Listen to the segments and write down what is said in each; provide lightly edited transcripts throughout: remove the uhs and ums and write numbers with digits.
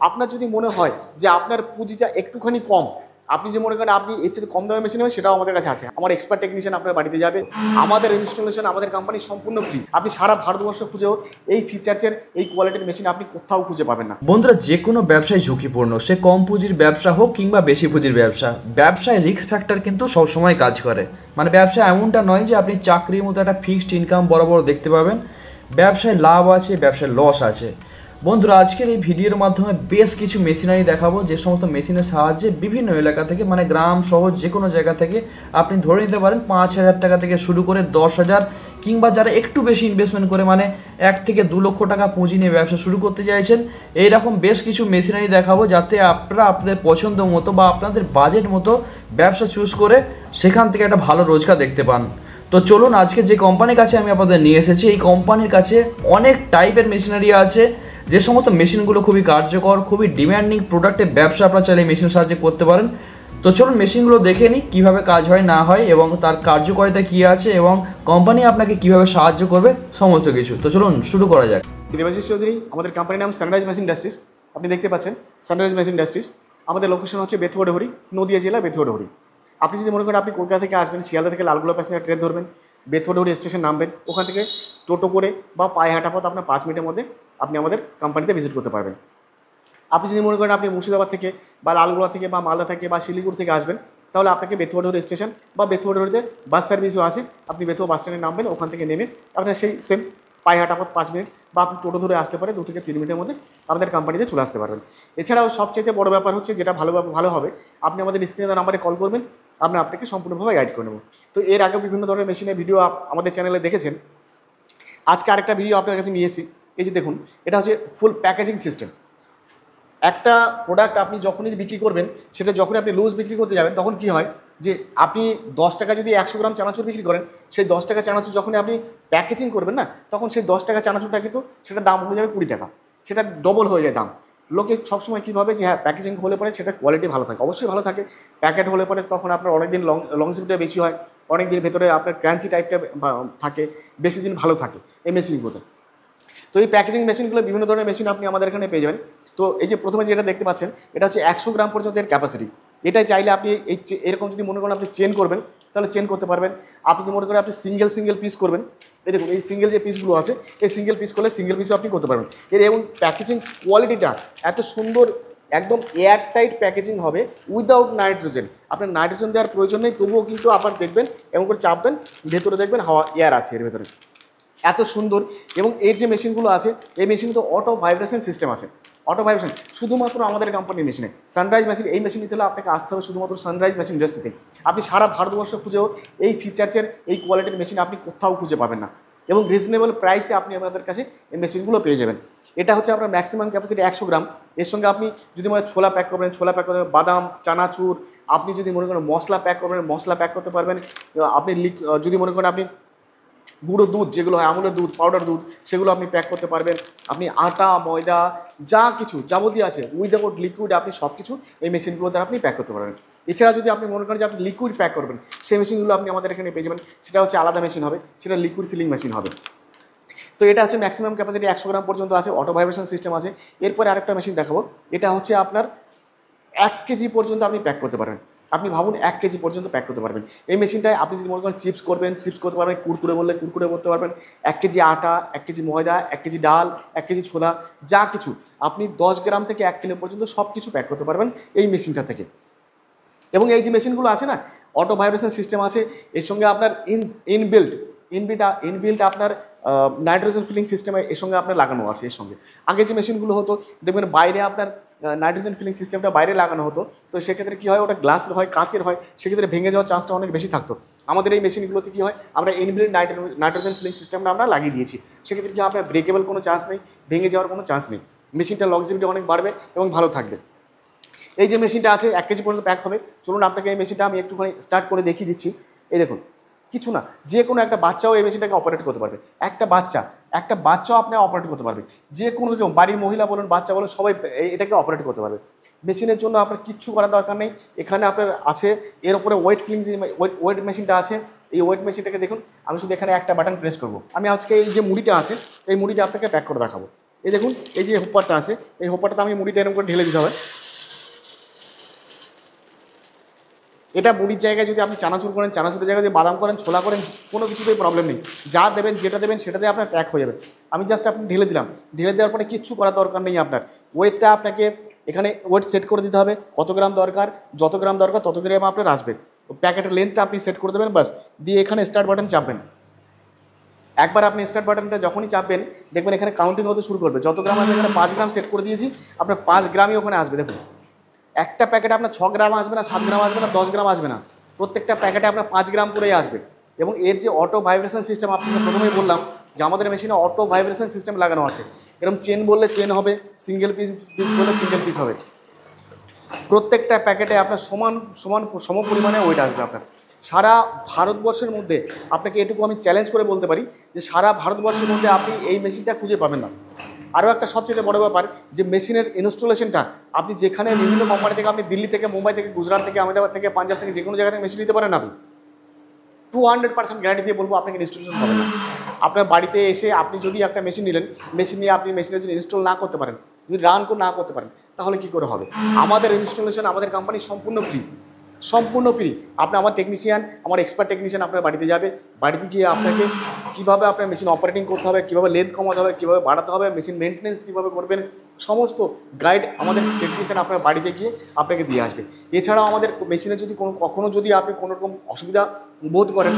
আপনার যদি মনে হয় যে আপনার পুঁজিটা একটুখানি কম, আপনি যে মনে করেন আপনি এর চেয়ে কম দামে মেশিন হবে, সেটাও আমাদের কাছে আছে। আমার এক্সপার্ট টেকনিশিয়ান আপনার বাড়িতে যাবে, আমাদের ইনস্টলেশন আমাদের কোম্পানি সম্পূর্ণ ফ্রি। আপনি সারা ভারতবর্ষ খুঁজেও এই ফিচার্সের এই কোয়ালিটির মেশিন আপনি কোথাও খুঁজে পাবেন না। বন্ধুরা, যে কোনো ব্যবসায় ঝুঁকিপূর্ণ, সে কম পুঁজির ব্যবসা হোক কিংবা বেশি পুঁজির ব্যবসা, ব্যবসায় রিস্ক ফ্যাক্টর কিন্তু সবসময় কাজ করে। মানে ব্যবসা এমনটা নয় যে আপনি চাকরির মতো একটা ফিক্সড ইনকাম বরাবর দেখতে পাবেন। ব্যবসায় লাভ আছে, ব্যবসায় লস আছে। বন্ধুরা, আজকের এই ভিডিওর মাধ্যমে বেশ কিছু মেশিনারি দেখাবো, যে সমস্ত মেশিনের সাহায্যে বিভিন্ন এলাকা থেকে, মানে গ্রাম শহর যে কোনো জায়গা থেকে আপনি ধরে নিতে পারেন 5,000 টাকা থেকে শুরু করে 10,000, কিংবা যারা একটু বেশি ইনভেস্টমেন্ট করে, মানে 1 থেকে 2 লক্ষ টাকা পুঁজি নিয়ে ব্যবসা শুরু করতে চাইছেন, এইরকম বেশ কিছু মেশিনারি দেখাবো, যাতে আপনারা আপনাদের পছন্দ মতো বা আপনাদের বাজেট মতো ব্যবসা চুজ করে সেখান থেকে একটা ভালো রোজগার দেখতে পান। তো চলুন, আজকে যে কোম্পানির কাছে আমি আপনাদের নিয়ে এসেছি, এই কোম্পানির কাছে অনেক টাইপের মেশিনারি আছে, যে সমস্ত মেশিনগুলো খুবই কার্যকর, খুবই ডিম্যান্ডিং প্রোডাক্টের ব্যবসা আপনারা চাইলে মেশিনের সাহায্যে করতে পারেন। তো চলুন মেশিনগুলো দেখে নিই কীভাবে কাজ হয় না হয়, এবং তার কার্যকারিতা কী আছে, এবং কোম্পানি আপনাকে কীভাবে সাহায্য করবে, সমস্ত কিছু। তো চলুন শুরু করা যাক। দেবাশিস চৌধুরী, আমাদের কোম্পানির নাম সানরাইজ মেশিন ইন্ডাস্ট্রিজ। আপনি দেখতে পাচ্ছেন সানরাইজ মেশিন ইন্ডাস্ট্রিজ। আমাদের লোকেশন হচ্ছে বেথুয়া ডহরি, নদিয়া জেলা বেথুয়া ডহরি। আপনি যদি মনে করেন আপনি কলকাতা থেকে আসবেন, শিয়ালদা থেকে লালগোলা প্যাসেঞ্জার ট্রেন ধরবেন, বেথুয়া ডহরি স্টেশন নামবেন, ওখান থেকে টোটো করে বা পায়ে হাঁটা পথ আপনার 5 মিনিটের মধ্যে আপনি আমাদের কোম্পানিতে ভিজিট করতে পারবেন। আপনি যদি মনে করেন আপনি মুর্শিদাবাদ থেকে বা লালগোলা থেকে বা মালদা থেকে বা শিলিগুড়ি থেকে আসবেন, তাহলে আপনাকে বেথুয়া ডহরি স্টেশন বা বেথুয়া ডহরিতে বাস সার্ভিসও আছে। আপনি বেথুয়া বাস স্ট্যান্ডে নামবেন, ওখান থেকে নেমে আপনার সেই সেম পায়ে হাঁটা পথ 5 মিনিট, বা আপনি টোটো ধরে আসতে পারে 2 থেকে 3 মিনিটের মধ্যে আপনাদের কোম্পানিতে চলে আসতে পারবেন। এছাড়াও সবচেয়ে বড় ব্যাপার হচ্ছে, যেটা ভালো হবে, আপনি আমাদের স্ক্রিনের নাম্বারে কল করবেন, আমরা আপনাকে সম্পূর্ণভাবে গাইড করে নেব। তো এর আগে বিভিন্ন ধরনের মেশিনের ভিডিও আমাদের চ্যানেলে দেখেছেন। আজকে আরেকটা ভিডিও আপনার কাছে নিয়ে এসেছি। এই যে দেখুন, এটা হচ্ছে ফুল প্যাকেজিং সিস্টেম। একটা প্রোডাক্ট আপনি যখনই বিক্রি করবেন, সেটা যখনই আপনি লুজ বিক্রি করতে যাবেন, তখন কি হয় যে আপনি 10 টাকা যদি 100 গ্রাম চানাচুর বিক্রি করেন, সেই 10 টাকা চানাচুর যখনই আপনি প্যাকেজিং করবেন না, তখন সেই 10 টাকা চানাচুরটা কিন্তু সেটা দাম হয়ে যাবে 20 টাকা। সেটা ডবল হয়ে যায় দাম। লোকে সবসময় কী ভাবে যে হ্যাঁ, প্যাকেজিং হলে পরে সেটা কোয়ালিটি ভালো থাকে। অবশ্যই ভালো থাকে। প্যাকেট হলে পরে তখন আপনার অনেকদিন লংজিভিটিটা বেশি হয়, অনেক দিন ভেতরে আপনার ক্রাঞ্চি টাইপটা থাকে, বেশি দিন ভালো থাকে এই মেশিনগুলোতে। তো এই প্যাকেজিং মেশিনগুলো বিভিন্ন ধরনের মেশিন আপনি আমাদের এখানে পেয়ে যাবেন। তো এই যে প্রথমে যেটা দেখতে পাচ্ছেন, এটা হচ্ছে 100 গ্রাম পর্যন্ত এর ক্যাপাসিটি। এটাই চাইলে আপনি এরকম যদি মনে করেন আপনি চেন করবেন, তাহলে চেন করতে পারবেন। আপনি যদি মনে করেন আপনি সিঙ্গেল পিস করবেন, এই দেখুন এই সিঙ্গেল যে পিসগুলো আছে, এই সিঙ্গেল পিস করলে সিঙ্গেল পিসও আপনি করতে পারবেন। এবং প্যাকেজিং কোয়ালিটিটা এত সুন্দর, একদম এয়ার টাইট প্যাকেজিং হবে উইদাউট নাইট্রোজেন। আপনার নাইট্রোজেন দেওয়ার প্রয়োজন নেই, তবুও কিন্তু আপনার দেখবেন এমন করে চাপবেন, ভেতরে দেখবেন হাওয়া এয়ার আছে এর ভেতরে। এত সুন্দর। এবং এই যে মেশিনগুলো আছে, এই মেশিনে তো অটো ভাইব্রেশন সিস্টেম আছে। অটো ভাইব্রেশন শুধুমাত্র আমাদের কোম্পানির মেশিনে। সানরাইজ মেশিন, এই মেশিন নিতে হলে আপনাকে আসতে হবে শুধুমাত্র সানরাইজ মেশিন ইন্ডাস্ট্রিতে। আপনি সারা ভারতবর্ষ খুঁজেও এই ফিচার্সের এই কোয়ালিটির মেশিন আপনি কোথাও খুঁজে পাবেন না, এবং রিজনেবল প্রাইসে আপনি আমাদের কাছে এই মেশিনগুলো পেয়ে যাবেন। এটা হচ্ছে আপনার ম্যাক্সিমাম ক্যাপাসিটি 100 গ্রাম। এর সঙ্গে আপনি যদি মনে ছোলা প্যাক করবেন, ছোলা প্যাক করতে পারবেন, বাদাম, চানাচুর। আপনি যদি মনে করেন মশলা প্যাক করবেন, মশলা প্যাক করতে পারবেন। আপনি যদি মনে করেন আপনি গুঁড়ো দুধ, যেগুলো হয় আমুলের দুধ, পাউডার দুধ, সেগুলো আপনি প্যাক করতে পারবেন। আপনি আটা, ময়দা, যা কিছু যাবতীয় আছে উইদাউট লিকুইড, আপনি সব কিছু এই মেশিনগুলো দ্বারা আপনি প্যাক করতে পারবেন। এছাড়া যদি আপনি মনে করেন যে আপনি লিকুইড প্যাক করবেন, সেই মেশিনগুলো আপনি আমাদের এখানে পেয়ে যাবেন। সেটা হচ্ছে আলাদা মেশিন হবে, সেটা লিকুইড ফিলিং মেশিন হবে। তো এটা হচ্ছে ম্যাক্সিমাম ক্যাপাসিটি 100 গ্রাম পর্যন্ত আছে, অটো ভাইব্রেশন সিস্টেম আছে। এরপরে আরেকটা মেশিন দেখাবো, এটা হচ্ছে আপনার 1 কেজি পর্যন্ত আপনি প্যাক করতে পারবেন। আপনি ভাবুন 1 কেজি পর্যন্ত প্যাক করতে পারবেন এই মেশিনটায়। আপনি যদি মনে করেন চিপস করবেন, চিপস করতে পারবেন, কুরকুরে বললে কুরকুরে করতে পারবেন। 1 কেজি আটা, 1 কেজি ময়দা, 1 কেজি ডাল, 1 কেজি ছোলা, যা কিছু আপনি 10 গ্রাম থেকে 1 কিলো পর্যন্ত সব কিছু প্যাক করতে পারবেন এই মেশিনটা থেকে। এবং এই যে মেশিনগুলো আছে না, অটো ভাইব্রেশন সিস্টেম আছে, এর সঙ্গে আপনার ইনবিল্ট আপনার নাইট্রোজেন ফিলিং সিস্টেমে এর সঙ্গে আপনার লাগানো আছে। এর সঙ্গে আগে যে মেশিনগুলো হতো, দেখবেন বাইরে আপনার নাইট্রোজেন ফিলিং সিস্টেমটা বাইরে লাগানো হতো। তো সেক্ষেত্রে কী হয়, ওটা গ্লাসের হয়, কাঁচের হয়, সেক্ষেত্রে ভেঙে যাওয়ার চান্সটা অনেক বেশি থাকতো। আমাদের এই মেশিনগুলোতে কী হয়, আমরা ইনবিল্ট নাইট্রোজেন ফিলিং সিস্টেমটা আমরা লাগিয়ে দিয়েছি। সেক্ষেত্রে কি আপনার ব্রেকেবল কোনো চান্স নেই, ভেঙে যাওয়ার কোনো চান্স নেই। মেশিনটা লংজিভিটি অনেক বাড়বে এবং ভালো থাকবে। এই যে মেশিনটা আছে 1 কেজি পর্যন্ত প্যাক হবে। চলুন আপনাকে এই মেশিনটা আমি একটুখানি স্টার্ট করে দেখিয়ে দিচ্ছি। এই দেখুন, কিছু না, যে কোনো একটা বাচ্চাও এই মেশিনটাকে অপারেট করতে পারবে। একটা বাচ্চাও আপনি অপারেট করতে পারবে। যে কোনো রকম বাড়ির মহিলা বলুন, বাচ্চা বলুন, সবাই এটাকে অপারেট করতে পারবে। মেশিনের জন্য আপনার কিচ্ছু করার দরকার নেই। এখানে আপনার আছে, এর উপরে ওয়েট ক্লিন যে ওয়েট মেশিনটা আছে, এই ওয়েট মেশিনটাকে দেখুন। আমি শুধু এখানে একটা বাটন প্রেস করব। আমি আজকে এই যে মুড়িটা আছে, এই মুড়িটা আপনাকে প্যাক করে দেখাবো। এই দেখুন এই যে হোপারটা আছে, এই হোপারটাতে আমি মুড়িটা এরকম করে ঢেলে দিতে হবে। এটা মুড়ির জায়গায় যদি আপনি চানাচুর করেন, চানাচুরের জায়গায় যদি বাদাম করেন, ছোলা করেন, কোনো কিছুতেই প্রবলেম নেই। যা দেবেন যেটা দেবেন সেটাতে আপনার প্যাক হয়ে যাবে। আমি জাস্ট আপনি ঢেলে দিলাম, ঢেলে দেওয়ার পরে কিচ্ছু করার দরকার নেই আপনার। ওয়েটটা আপনাকে এখানে ওয়েট সেট করে দিতে হবে, কত গ্রাম দরকার, যত গ্রাম দরকার তত গ্রাম আপনার আসবে। প্যাকেটের লেন্থটা আপনি সেট করে দেবেন, বাস দিয়ে এখানে স্টার্ট বাটন চাপবেন। একবার আপনি স্টার্ট বাটনটা যখনই চাপবেন দেখবেন এখানে কাউন্টিং হতে শুরু করবে। যত গ্রাম আমি এখানে 5 গ্রাম সেট করে দিয়েছি, আপনার 5 গ্রামই ওখানে আসবে। দেখুন একটা প্যাকেটে আপনার 6 গ্রাম আসবে না, 7 গ্রাম আসবে না, 10 গ্রাম আসবে না, প্রত্যেকটা প্যাকেটে আপনার 5 গ্রাম করেই আসবে। এবং এর যে অটো ভাইব্রেশন সিস্টেম, আপনাকে প্রথমেই বললাম যে আমাদের মেশিনে অটো ভাইব্রেশন সিস্টেম লাগানো আছে। এরকম চেন বললে চেন হবে, সিঙ্গেল পিস বললে সিঙ্গেল পিস হবে। প্রত্যেকটা প্যাকেটে আপনার সম পরিমাণে ওয়েট আসবে আপনার। সারা ভারতবর্ষের মধ্যে আপনাকে এটুকু আমি চ্যালেঞ্জ করে বলতে পারি যে সারা ভারতবর্ষের মধ্যে আপনি এই মেশিনটা খুঁজে পাবেন না। আরও একটা সবচেয়ে বড় ব্যাপার যে মেশিনের ইনস্টলেশনটা আপনি যেখানে বিভিন্ন কোম্পানি থেকে, আপনি দিল্লি থেকে, মুম্বাই থেকে, গুজরাট থেকে, আহমেদাবাদ থেকে, পাঞ্জাব থেকে, যে কোনো জায়গা থেকে মেশিন নিতে পারেন। আপনি 200% গ্যারান্টি দিয়ে বলবো আপনাকে ইনস্টলেশন হবে না। আপনার বাড়িতে এসে আপনি যদি একটা মেশিন নিলেন, মেশিন নিয়ে আপনি মেশিনের যদি ইনস্টল না করতে পারেন, যদি রান না করতে পারেন, তাহলে কি করে হবে? আমাদের ইনস্টলেশন আমাদের কোম্পানি সম্পূর্ণ ফ্রি, সম্পূর্ণ ফ্রি। আপনি আমার টেকনিশিয়ান, আমার এক্সপার্ট টেকনিশিয়ান আপনার বাড়িতে যাবে, বাড়িতে গিয়ে আপনাকে কীভাবে আপনার মেশিন অপারেটিং করতে হবে, কীভাবে লেন্থ কমাতে হবে, কীভাবে বাড়াতে হবে, মেশিন মেনটেন্যান্স কীভাবে করবেন, সমস্ত গাইড আমাদের টেকনিশিয়ান আপনার বাড়িতে গিয়ে আপনাকে দিয়ে আসবে। এছাড়াও আমাদের মেশিনে যদি কখনো যদি আপনি কোনো রকম অসুবিধা বোধ করেন,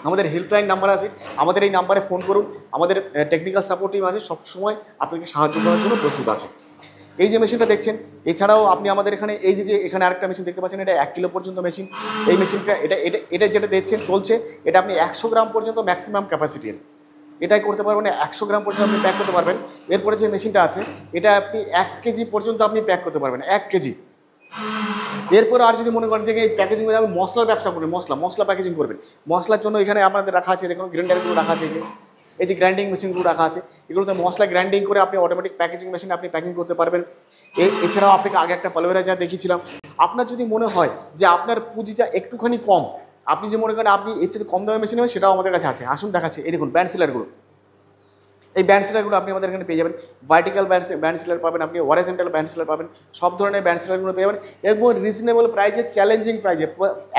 আমাদের হেল্পলাইন নাম্বার আছে, আমাদের এই নাম্বারে ফোন করুন। আমাদের টেকনিক্যাল সাপোর্ট টিম আছে, সবসময় আপনাকে সাহায্য করার জন্য প্রস্তুত আছে। এই যে মেশিনটা দেখছেন, এছাড়াও আপনি আমাদের এখানে এই যে এখানে আরেকটা মেশিন দেখতে পাচ্ছেন, এটা 1 কিলো পর্যন্ত মেশিন। এই মেশিনটা এটা যেটা দেখছেন চলছে, এটা আপনি 100 গ্রাম পর্যন্ত ম্যাক্সিমাম ক্যাপাসিটির এটাই করতে পারবেন। 100 গ্রাম পর্যন্ত আপনি প্যাক করতে পারবেন। এরপরে যে মেশিনটা আছে, এটা আপনি 1 কেজি পর্যন্ত আপনি প্যাক করতে পারবেন, 1 কেজি। এরপরে আর যদি মনে করেন যে এই প্যাকেজিং করে আমি মশলার ব্যবসা করবেন, মশলা প্যাকেজিং করবেন, মশলার জন্য এখানে আপনাদের রাখা আছে, দেখুন গ্রাইন্ডারগুলো রাখা আছে, এই যে গ্রাইন্ডিং মেশিনগুলো রাখা আছে, এগুলোতে মশলা গ্রাইন্ডিং করে আপনি অটোমেটিক প্যাকেজিং মেশিন আপনি প্যাকিং করতে পারবেন। এছাড়াও আপনাকে আগে একটা পালভেরা যা দেখিয়েছিলাম, আপনার যদি মনে হয় যে আপনার পুঁজিটা একটুখানি কম, আপনি যে মনে করেন আপনি এর চেয়ে কম দামের মেশিন হবে, সেটাও আমাদের কাছে আছে। আসুন দেখাচ্ছি। এই দেখুন ব্যান্ড সিলারগুলো, এই ব্যান্ড সিলারগুলো আপনি আমাদের এখানে পেয়ে যাবেন। ভার্টিক্যাল ব্যান্ড সিলার পাবেন, আপনি হরাইজন্টাল ব্যান্ড সিলার পাবেন, সব ধরনের ব্যান্ড সিলারগুলো পেয়ে যাবেন এবং রিজনেবল প্রাইসে, চ্যালেঞ্জিং প্রাইসে।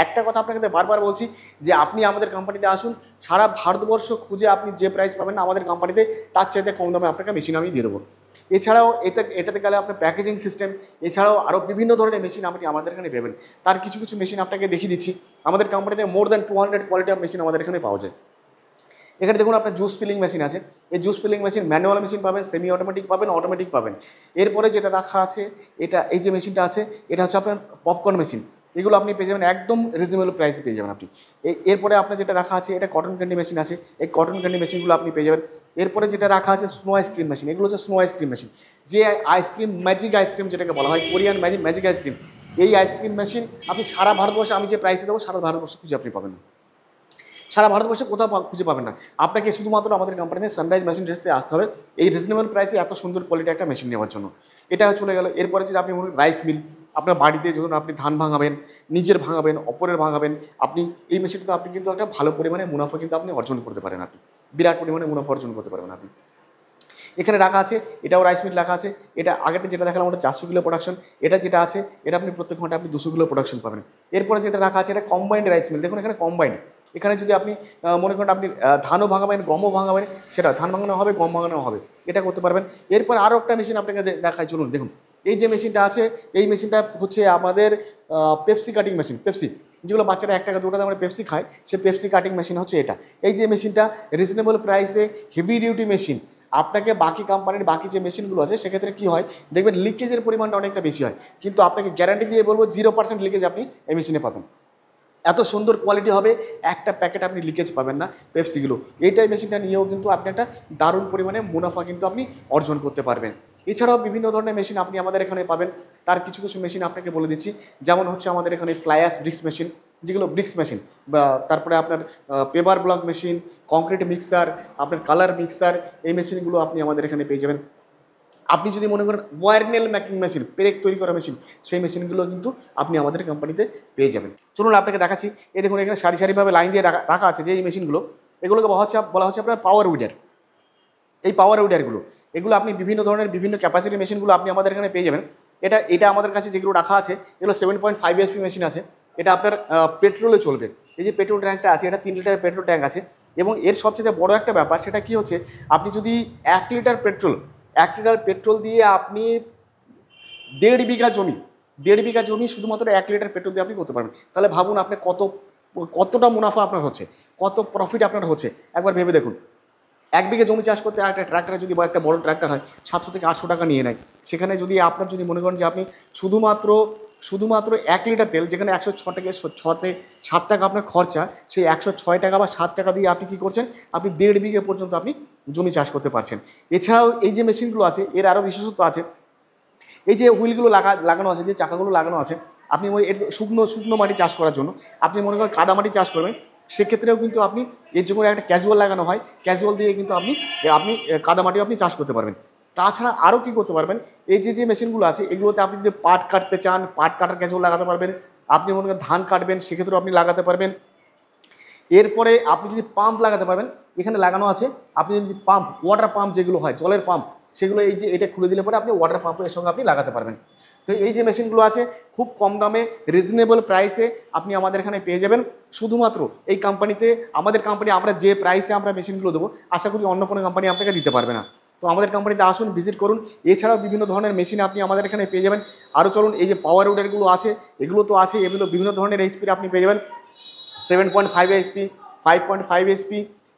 একটা কথা আপনাকে বারবার বলছি যে আপনি আমাদের কোম্পানিতে আসুন, সারা ভারতবর্ষ খুঁজে আপনি যে প্রাইস পাবেন না আমাদের কোম্পানিতে, তার চাইতে কম দামে আপনাকে মেশিন আমি দিয়ে দেবো। এছাড়াও এটাতে গেলে আপনার প্যাকেজিং সিস্টেম, এছাড়াও আরও বিভিন্ন ধরনের মেশিন আপনি আমাদের এখানে পাবেন। তার কিছু মেশিন আপনাকে দেখিয়ে দিচ্ছি। আমাদের কোম্পানিতে more than 200 quality of machine আমাদের এখানে পাওয়া যায়। এখানে দেখুন আপনার জুস ফিলিং মেশিন আছে। এই juice feeling machine manual machine পাবেন, সেমি অটোমেটিক পাবেন, অটোমেটিক পাবেন। এরপরে যেটা রাখা আছে, এই যে মেশিনটা আছে, এটা হচ্ছে আপনার পপকর্ন মেশিন। এগুলো আপনি পেয়ে যাবেন একদম রিজনেবল প্রাইসে পেয়ে যাবেন আপনি। এরপরে আপনার যেটা রাখা আছে, এটা কটন ক্যান্ডি মেশিন আছে। এই কটন ক্যান্ডি মেশিনগুলো আপনি পেয়ে যাবেন। এরপরে যেটা রাখা আছে স্নো আইসক্রিম মেশিন। এগুলো হচ্ছে স্নো আইসক্রিম মেশিন, যে আইসক্রিম ম্যাজিক আইসক্রিম যেটাকে বলা হয়, কোরিয়ান ম্যাজিক আইসক্রিম। এই আইসক্রিম মেশিন আপনি সারা ভারতবর্ষে আমি যে প্রাইসে দেবো, সারা ভারতবর্ষে খুঁজে আপনি পাবেন না, সারা ভারতবর্ষে কোথাও খুঁজে পাবেন না। আপনাকে শুধুমাত্র আমাদের কোম্পানিতে সানরাইজ মেশিন ড্রেসে আসতে হবে এই রিজনেবল প্রাইসে এত সুন্দর কোয়ালিটি একটা মেশিন নেওয়ার জন্য। এটা চলে গেল। এরপরে যদি আপনি বলুন রাইস মিল, আপনার বাড়িতে যখন আপনি ধান ভাঙাবেন, নিজের ভাঙাবেন, অপরের ভাঙাবেন, আপনি এই মেশিনটা আপনি কিন্তু একটা ভালো পরিমাণে মুনাফা কিন্তু আপনি অর্জন করতে পারেন। আপনি বিরাট পরিমাণে মুনাফা অর্জন করতে পারবেন আপনি। এখানে রাখা আছে, এটাও রাইস মিল রাখা আছে। এটা আগেটা যেটা দেখালাম ওটা 400 কিলো প্রোডাকশন। এটা যেটা আছে, এটা আপনি প্রত্যেক ঘন্টা আপনি 200 কিলো প্রোডাকশন পাবেন। এরপরে যেটা রাখা আছে, এটা কম্বাইন্ড রাইস মিল। দেখুন এখানে কম্বাইন্ড, এখানে যদি আপনি মনে করেন আপনি ধানও ভাঙাবেন, গমও ভাঙাবেন, সেটা ধান ভাঙানো হবে, গম ভাঙানো হবে, এটা করতে পারবেন। এরপর আরও একটা মেশিন আপনাকে দেখাই, চলুন দেখুন। এই যে মেশিনটা আছে, এই মেশিনটা হচ্ছে আমাদের পেপসি কাটিং মেশিন। পেপসি যেগুলো বাচ্চারা 1 টাকা 2 টাকা আমরা পেপসি খায়, সে পেপসি কাটিং মেশিন হচ্ছে এটা। এই যে মেশিনটা রিজনেবল প্রাইসে হেভি ডিউটি মেশিন। আপনাকে বাকি কোম্পানির বাকি যে মেশিনগুলো আছে সেক্ষেত্রে কী হয় দেখবেন, লিকেজের পরিমাণটা অনেকটা বেশি হয়, কিন্তু আপনাকে গ্যারান্টি দিয়ে বলবো 0% লিকেজ আপনি এই মেশিনে পাবেন। এত সুন্দর কোয়ালিটি হবে, একটা প্যাকেট আপনি লিকেজ পাবেন না পেপসিগুলো। এইটাই মেশিনটা নিয়েও কিন্তু আপনি একটা দারুণ পরিমাণে মুনাফা কিন্তু আপনি অর্জন করতে পারবেন। এছাড়াও বিভিন্ন ধরনের মেশিন আপনি আমাদের এখানে পাবেন। তার কিছু মেশিন আপনাকে বলে দিচ্ছি, যেমন হচ্ছে আমাদের এখানে ফ্লাই অ্যাশ ব্রিক্স মেশিন, যেগুলো ব্রিক্স মেশিন, বা তারপরে আপনার paper block machine, concrete mixer, আপনার কালার মিক্সার, এই মেশিনগুলো আপনি আমাদের এখানে পেয়ে যাবেন। আপনি যদি মনে করেন ওয়ারনেল মেকিং মেশিন, পেরেক তৈরি করা মেশিন, সেই মেশিনগুলো কিন্তু আপনি আমাদের কোম্পানিতে পেয়ে যাবেন। চলুন আপনাকে দেখাচ্ছি। এই দেখুন এখানে সারিভাবে লাইন দিয়ে রাখা আছে যে এই মেশিনগুলো, এগুলোকে বলা হচ্ছে আপনার পাওয়ার উইডার। এই পাওয়ার উইডারগুলো এগুলো আপনি বিভিন্ন ধরনের বিভিন্ন ক্যাপাসিটি মেশিনগুলো আপনি আমাদের এখানে পেয়ে যাবেন। এটা আমাদের কাছে যেগুলো রাখা আছে এগুলো 7.5 HP মেশিন আছে। এটা আপনার পেট্রোলে চলবে। এই যে পেট্রোল ট্যাঙ্কটা আছে, এটা 3 লিটারের পেট্রোল ট্যাঙ্ক আছে। এবং এর সবচেয়ে বড় একটা ব্যাপার সেটা কি হচ্ছে, আপনি যদি 1 লিটার পেট্রোল দিয়ে আপনি 1.5 বিঘা জমি শুধুমাত্র 1 লিটার পেট্রোল দিয়ে আপনি করতে পারবেন। তাহলে ভাবুন আপনি কতটা মুনাফা আপনার হচ্ছে, কত প্রফিট আপনার হচ্ছে, একবার ভেবে দেখুন। 1 বিঘা জমি চাষ করতে একটা ট্র্যাক্টরে যদি একটা বড় ট্র্যাক্টর হয় 700 থেকে 800 টাকা নিয়ে নেয়। সেখানে যদি আপনার যদি মনে করেন যে আপনি শুধুমাত্র 1 লিটার তেল, যেখানে 106 থেকে 7 টাকা আপনার খরচা, সেই 106 টাকা বা 7 টাকা দিয়ে আপনি কী করছেন, আপনি 1.5 বিঘা পর্যন্ত আপনি জমি চাষ করতে পারছেন। এছাড়াও এই যে মেশিনগুলো আছে এর আরও বিশেষত্ব আছে। এই যে হুইলগুলো লাগানো আছে, যে চাকাগুলো লাগানো আছে, আপনি এর শুকনো মাটি চাষ করার জন্য, আপনি মনে করেন কাদা মাটি চাষ করবেন, সেক্ষেত্রেও কিন্তু আপনি এর জন্য একটা ক্যাজুয়াল লাগানো হয়, ক্যাজুয়াল দিয়ে কিন্তু আপনি কাদা মাটিও আপনি চাষ করতে পারবেন। তাছাড়া আরও কী করতে পারবেন, এই যে মেশিনগুলো আছে এগুলোতে আপনি যদি পাট কাটতে চান, পাট কাটার ক্যাজুয়াল লাগাতে পারবেন। আপনি মনে করেন ধান কাটবেন, সেক্ষেত্রেও আপনি লাগাতে পারবেন। এরপরে আপনি যদি পাম্প লাগাতে পারবেন, এখানে লাগানো আছে। আপনি যদি ওয়াটার পাম্প যেগুলো হয়, জলের পাম্প, সেগুলো এই যে এটা খুলে দিলে পরে আপনি ওয়াটার পাম্পের সঙ্গে আপনি লাগাতে পারবেন। তো এই যে মেশিনগুলো আছে খুব কম দামে রিজনেবল প্রাইসে আপনি আমাদের এখানে পেয়ে যাবেন। শুধুমাত্র এই কোম্পানিতে, আমাদের কোম্পানি আমরা যে প্রাইসে আমরা মেশিনগুলো দেবো, আশা করি অন্য কোনো কোম্পানি আপনাকে দিতে পারবে না। তো আমাদের কোম্পানিতে আসুন, ভিজিট করুন। এছাড়াও বিভিন্ন ধরনের মেশিন আপনি আমাদের এখানে পেয়ে যাবেন। আরও চলুন, এই যে পাওয়ার উডারগুলো আছে, এগুলো তো আছে, এগুলো বিভিন্ন ধরনের এইচপির আপনি পেয়ে যাবেন। 7.5 HP, 5.5 HP,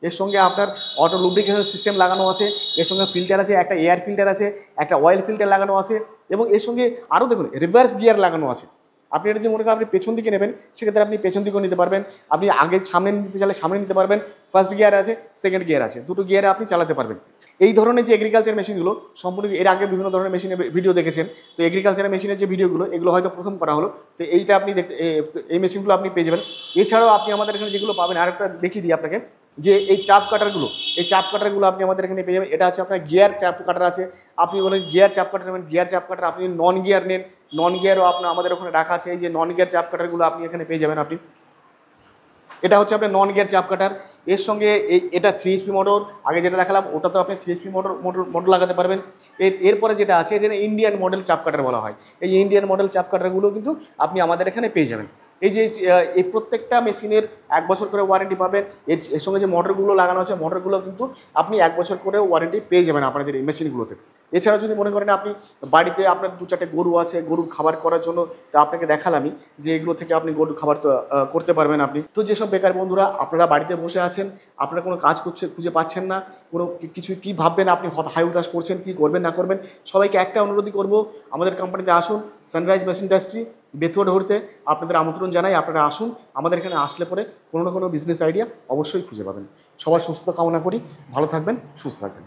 এর সঙ্গে আপনার অটো লুব্রিকেশন সিস্টেম লাগানো আছে, এর সঙ্গে ফিল্টার আছে, একটা এয়ার ফিল্টার আছে, একটা অয়েল ফিল্টার লাগানো আছে, এবং এর সঙ্গে আরও দেখুন রিভার্স গিয়ার লাগানো আছে। আপনি এটা যে মনে করেন আপনি পেছন দিকে নেবেন, সেক্ষেত্রে আপনি পেছন দিকেও নিতে পারবেন। আপনি আগে সামনে নিতে চাইলে সামনে নিতে পারবেন। ফার্স্ট গিয়ার আছে, সেকেন্ড গিয়ার আছে, দুটো গিয়ারে আপনি চালাতে পারবেন। এই ধরনের যে এগ্রিকালচার মেশিনগুলো, সম্পূর্ণ এর আগে বিভিন্ন ধরনের মেশিনের ভিডিও দেখেছেন। তো এগ্রিকালচারের মেশিনের যে ভিডিওগুলো, এগুলো হয়তো প্রথম করা হলো। তো এইটা আপনি এই মেশিনগুলো আপনি পেয়ে যাবেন। এছাড়াও আপনি আমাদের এখানে যেগুলো পাবেন, আরেকটা দেখিয়ে দিই আপনাকে, যে এই চাপ কাটারগুলো আপনি আমাদের এখানে পেয়ে যাবেন। এটা আছে আপনার গিয়ার চাপ কাটার আছে। আপনি বলেন গিয়ার চাপ কাটার নেবেন, গিয়ার চাপ কাটার। আপনি নন গিয়ার নেন, নন গিয়ারও আপনার আমাদের ওখানে রাখা আছে। এই যে নন গিয়ার চাপ কাটারগুলো আপনি এখানে পেয়ে যাবেন। আপনি এটা হচ্ছে আপনার নন গিয়ার চাপ কাটার। এর সঙ্গে এটা 3 HP মোটর, আগে যেটা দেখালাম ওটা তো আপনি 3 HP মোটর লাগাতে পারবেন। এরপরে যেটা আছে, যেটা ইন্ডিয়ান মডেল চাপ কাটার বলা হয়, এই ইন্ডিয়ান মডেল চাপ কাটারগুলো কিন্তু আপনি আমাদের এখানে পেয়ে যাবেন। এই যে এই প্রত্যেকটা মেশিনের 1 বছর করে ওয়ারেন্টি পাবেন। এর সঙ্গে যে মোটরগুলো লাগানো আছে, মোটরগুলো কিন্তু আপনি 1 বছর করে ওয়ারেন্টি পেয়ে যাবেন আপনাদের এই মেশিনগুলোতে। এছাড়া যদি মনে করেন আপনি বাড়িতে আপনার 2-4টে গরু আছে, গরুর খাবার করার জন্য, তো আপনাকে দেখালামই যে এগুলো থেকে আপনি গরুর খাবার করতে পারবেন আপনি। তো যেসব বেকার বন্ধুরা আপনারা বাড়িতে বসে আছেন, আপনারা কোনো কাজ খুঁজে পাচ্ছেন না, কোনো কিছু কী ভাববেন, আপনি হাই উতাস করছেন, কী করবেন না করবেন, সবাইকে একটা অনুরোধই করব, আমাদের কোম্পানিতে আসুন। সানরাইজ মেশিন ইন্ডাস্ট্রি, বেতুয়া ডহরিতে আপনাদের আমন্ত্রণ জানাই। আপনারা আসুন, আমাদের এখানে আসলে পরে কোনো না কোনো বিজনেস আইডিয়া অবশ্যই খুঁজে পাবেন। সবার সুস্থতা কামনা করি, ভালো থাকবেন, সুস্থ থাকবেন।